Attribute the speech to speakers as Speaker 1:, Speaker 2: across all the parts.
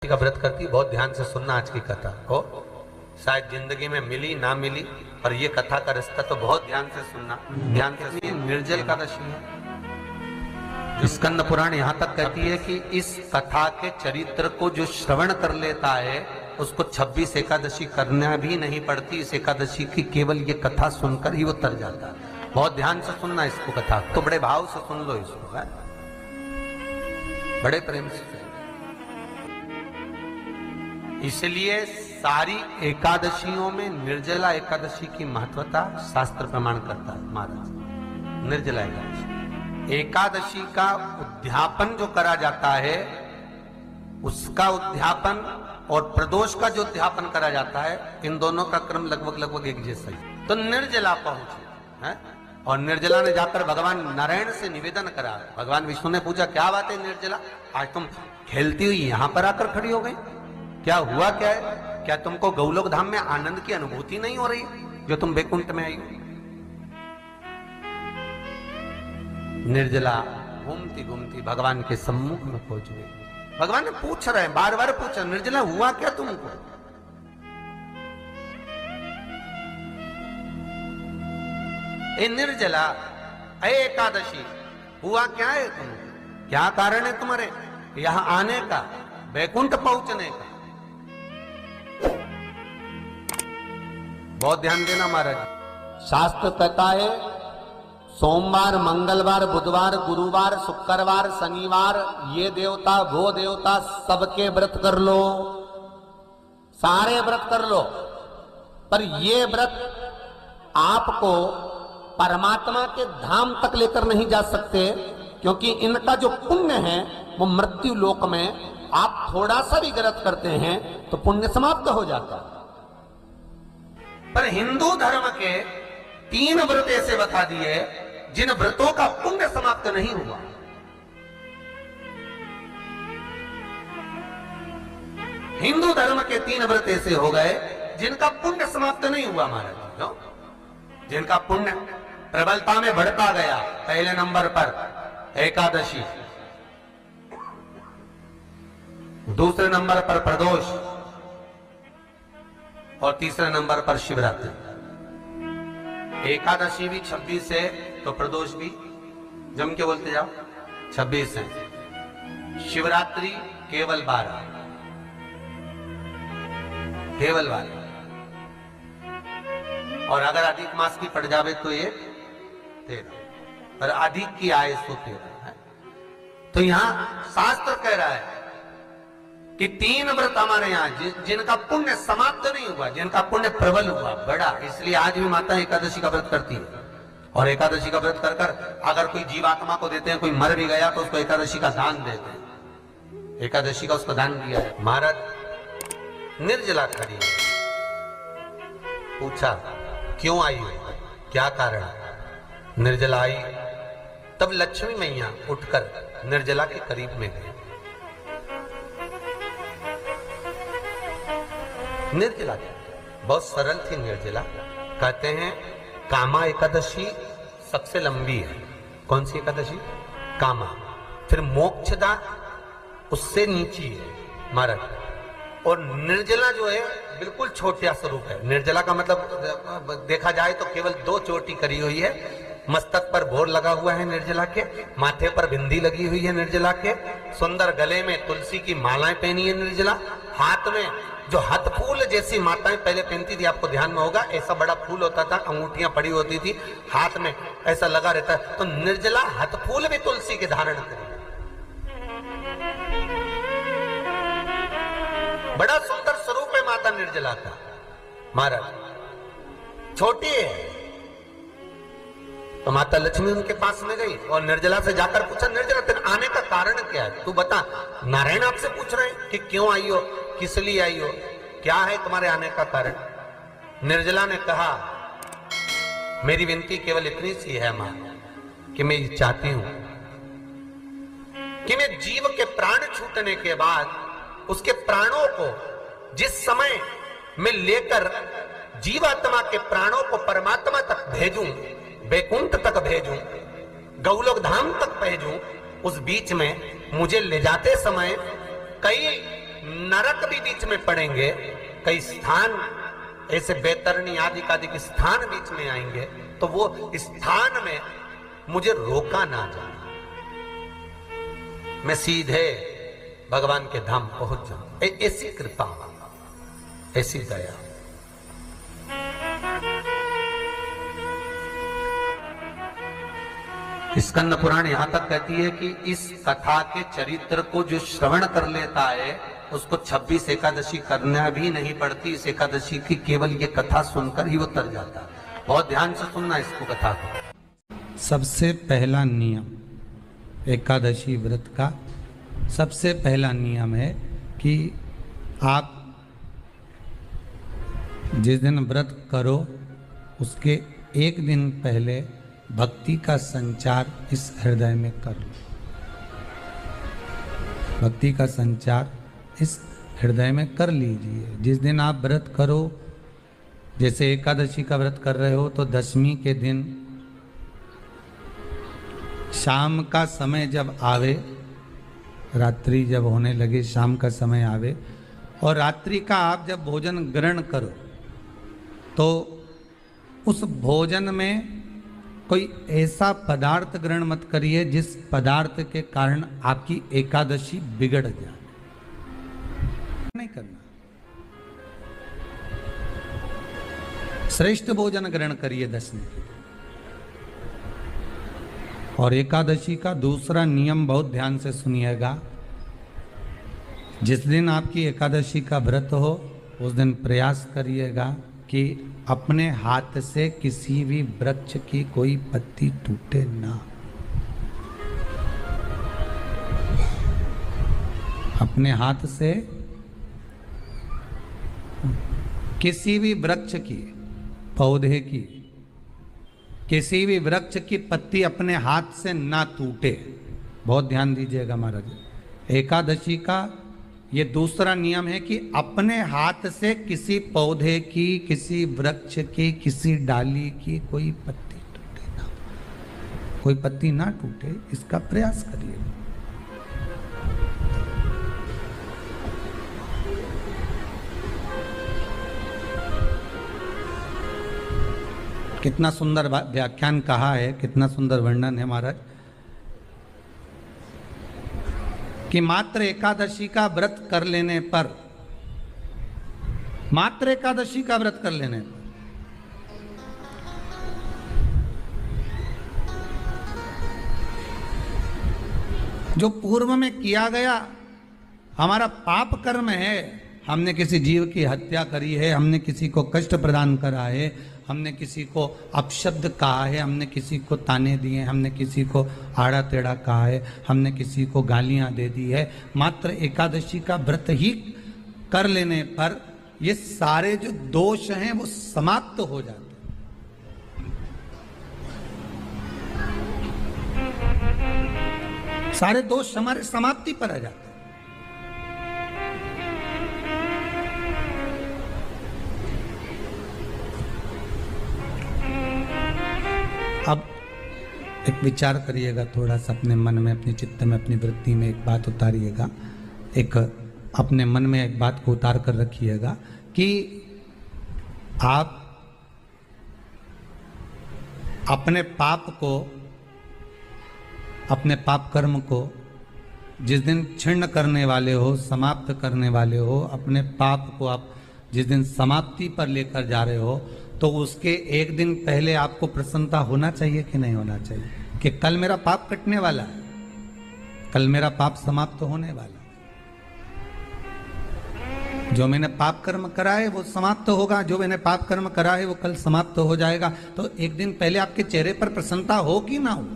Speaker 1: का व्रत करती है, बहुत ध्यान से सुनना आज की कथा को, शायद जिंदगी में मिली ना मिली, पर ये कथा का रिश्ता तो बहुत ध्यान से सुनना, ध्यान से। निर्जल एकादशी है। स्कंद पुराण यहाँ तक कहती है कि इस कथा के चरित्र को जो श्रवण कर लेता है उसको 26 एकादशी करना भी नहीं पड़ती। इस एकादशी की केवल ये कथा सुनकर ही वो तर जाता है। बहुत ध्यान से सुनना इसको, कथा तो बड़े भाव से सुन लो इसको, है? बड़े प्रेम से। इसलिए सारी एकादशियों में निर्जला एकादशी की महत्वता शास्त्र प्रमाण करता है महाराज। निर्जला एकादशी का उद्यापन जो करा जाता है, उसका उद्यापन और प्रदोष का जो उद्यापन करा जाता है, इन दोनों का क्रम लगभग एक जैसा ही। तो निर्जला पहुंचे है, और निर्जला ने जाकर भगवान नारायण से निवेदन करा। भगवान विष्णु ने पूछा, क्या बात है निर्जला, आज तुम खेलती हुई यहां पर आकर खड़ी हो गई, क्या हुआ क्या है? क्या तुमको गौलोक धाम में आनंद की अनुभूति नहीं हो रही जो तुम बैकुंठ में आई हो? निर्जला घूमती घूमती भगवान के सम्मुख में पहुंच गई। भगवान ने पूछ रहे हैं, बार बार पूछा, निर्जला हुआ क्या तुमको? ए निर्जला, ए एकादशी, हुआ क्या है तुमको? क्या कारण है तुम्हारे यहां आने का, बैकुंठ पहुंचने का? बहुत ध्यान देना महाराज। शास्त्र कहता है सोमवार, मंगलवार, बुधवार, गुरुवार, शुक्रवार, शनिवार, ये देवता वो देवता सबके व्रत कर लो, सारे व्रत कर लो, पर ये व्रत आपको परमात्मा के धाम तक लेकर नहीं जा सकते, क्योंकि इनका जो पुण्य है वो मृत्यु लोक में आप थोड़ा सा भी व्रत करते हैं तो पुण्य समाप्त हो जाता है। पर हिंदू धर्म के 3 व्रत ऐसे बता दिए जिन व्रतों का पुण्य समाप्त नहीं हुआ। हिंदू धर्म के 3 व्रत ऐसे हो गए जिनका पुण्य समाप्त नहीं हुआ महाराज, जिनका पुण्य प्रबलता में बढ़ता गया। पहले नंबर पर एकादशी, दूसरे नंबर पर प्रदोष, और तीसरे नंबर पर शिवरात्रि। एकादशी भी 26 है तो प्रदोष भी जम के बोलते जाओ 26 है। शिवरात्रि केवल 12, केवल 12, और अगर अधिक मास की पड़ जावे तो ये 13, और अधिक की आए तो 13 है। तो यहां शास्त्र कह रहा है कि 3 व्रत हमारे यहाँ जिनका पुण्य समाप्त नहीं हुआ, जिनका पुण्य प्रबल हुआ, बड़ा। इसलिए आज भी माता एकादशी का व्रत करती है, और एकादशी का व्रत कर कर अगर कोई जीवात्मा को देते हैं, कोई मर भी गया तो उसको एकादशी का दान देते हैं। एकादशी का उसको दान दिया है। महाराज निर्जला खड़ी है, पूछा क्यों आई हो, क्या कारण? निर्जला आई, तब लक्ष्मी मैया उठकर निर्जला के करीब में गई। निर्जला बहुत सरल थी निर्जला। कहते हैं कामा एकादशी सबसे लंबी है। कौन सी एकादशी? कामा। फिर मोक्षदा उससे नीची है महाराज, और निर्जला जो है बिल्कुल छोटा स्वरूप है। निर्जला का मतलब देखा जाए तो केवल 2 चोटी करी हुई है। मस्तक पर भोर लगा हुआ है निर्जला के, माथे पर बिंदी लगी हुई है निर्जला के, सुंदर गले में तुलसी की मालाएं पहनी है निर्जला, हाथ में जो हाथ फूल जैसी माताएं पहले पहनती थी, आपको ध्यान में होगा, ऐसा बड़ा फूल होता था, अंगूठियां पड़ी होती थी, हाथ में ऐसा लगा रहता है। तो निर्जला हाथ फूल भी तुलसी के धारण करी, बड़ा सुंदर स्वरूप है माता निर्जला का महाराज। छोटी है तो माता लक्ष्मी उनके पास में गई और निर्जला से जाकर पूछा, निर्जला तेरे आने का कारण क्या है, तू बता। नारायण आपसे पूछ रहे हैं कि क्यों आई हो, किस लिए आई हो, क्या है तुम्हारे आने का कारण? निर्जला ने कहा, मेरी विनती केवल इतनी सी है मां, कि मैं ये चाहती हूं कि मैं जीव के प्राण छूटने के बाद उसके प्राणों को जिस समय मैं लेकर जीवात्मा के प्राणों को परमात्मा तक भेजूं, बैकुंठ तक भेजूं, गौलोक धाम तक भेजूं, उस बीच में मुझे ले जाते समय कई नरक भी बीच में पड़ेंगे, कई स्थान ऐसे बैतरणी आदि के स्थान बीच में आएंगे, तो वो स्थान में मुझे रोका ना जाना, मैं सीधे भगवान के धाम पहुंच जाऊं। ऐसी कृपा, ऐसी दया। स्कंद पुराण यहां तक कहती है कि इस कथा के चरित्र को जो श्रवण कर लेता है उसको 26 एकादशी करना भी नहीं पड़ती। इस एकादशी की केवल ये कथा सुनकर ही वो तर जाता है। बहुत ध्यान से सुनना इसको, कथा को।
Speaker 2: सबसे पहला नियम एकादशी व्रत का, सबसे पहला नियम है कि आप जिस दिन व्रत करो उसके एक दिन पहले भक्ति का संचार इस हृदय में कर लो। भक्ति का संचार इस हृदय में कर लीजिए। जिस दिन आप व्रत करो, जैसे एकादशी का व्रत कर रहे हो तो दशमी के दिन शाम का समय जब आवे, रात्रि जब होने लगे, शाम का समय आवे और रात्रि का आप जब भोजन ग्रहण करो तो उस भोजन में कोई ऐसा पदार्थ ग्रहण मत करिए जिस पदार्थ के कारण आपकी एकादशी बिगड़ जाए। नहीं करना। श्रेष्ठ भोजन ग्रहण करिए दशमी के। और एकादशी का दूसरा नियम बहुत ध्यान से सुनिएगा। जिस दिन आपकी एकादशी का व्रत हो उस दिन प्रयास करिएगा कि अपने हाथ से किसी भी वृक्ष की कोई पत्ती टूटे ना। अपने हाथ से किसी भी वृक्ष की, पौधे की, किसी भी वृक्ष की पत्ती अपने हाथ से ना टूटे। बहुत ध्यान दीजिएगा महाराज। एकादशी का ये दूसरा नियम है कि अपने हाथ से किसी पौधे की, किसी वृक्ष की, किसी डाली की कोई पत्ती टूटे ना, कोई पत्ती ना टूटे, इसका प्रयास करिए। कितना सुंदर व्याख्यान कहा है, कितना सुंदर वर्णन है महाराज कि मात्र एकादशी का व्रत कर लेने पर, मात्र एकादशी का व्रत कर लेने पर जो पूर्व में किया गया हमारा पाप कर्म है, हमने किसी जीव की हत्या करी है, हमने किसी को कष्ट प्रदान करा है, हमने किसी को अपशब्द कहा है, हमने किसी को ताने दिए, हमने किसी को आड़ा टेढ़ा कहा है, हमने किसी को गालियां दे दी है, मात्र एकादशी का व्रत ही कर लेने पर ये सारे जो दोष हैं वो समाप्त हो जाते हैं। सारे दोष हमारे समाप्ति पर आ जाते हैं। अब एक विचार करिएगा थोड़ा सा अपने मन में, अपने चित्त में, अपनी वृत्ति में एक बात उतारिएगा। एक अपने मन में एक बात को उतार कर रखिएगा कि आप अपने पाप को, अपने पाप कर्म को जिस दिन क्षीण करने वाले हो, समाप्त करने वाले हो, अपने पाप को आप जिस दिन समाप्ति पर लेकर जा रहे हो, तो उसके एक दिन पहले आपको प्रसन्नता होना चाहिए कि नहीं होना चाहिए कि कल मेरा पाप कटने वाला है, कल मेरा पाप समाप्त होने वाला है। जो मैंने पाप कर्म करा है वो समाप्त होगा, जो मैंने पाप कर्म करा है वो कल समाप्त हो जाएगा। तो एक दिन पहले आपके चेहरे पर प्रसन्नता हो कि ना हो?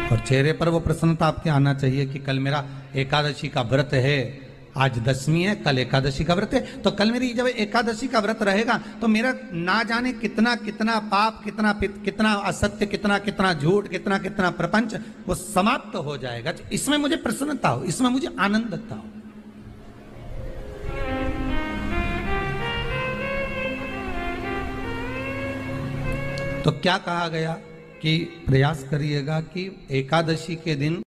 Speaker 2: और चेहरे पर वो प्रसन्नता आपके आना चाहिए कि कल मेरा एकादशी का व्रत है, आज दशमी है, कल एकादशी का व्रत है, तो कल मेरी जब एकादशी का व्रत रहेगा तो मेरा ना जाने कितना कितना पाप, कितना असत्य, कितना झूठ, कितना प्रपंच वो समाप्त हो जाएगा। इसमें मुझे प्रसन्नता हो, इसमें मुझे आनंदता हो। तो क्या कहा गया कि प्रयास करिएगा कि एकादशी के दिन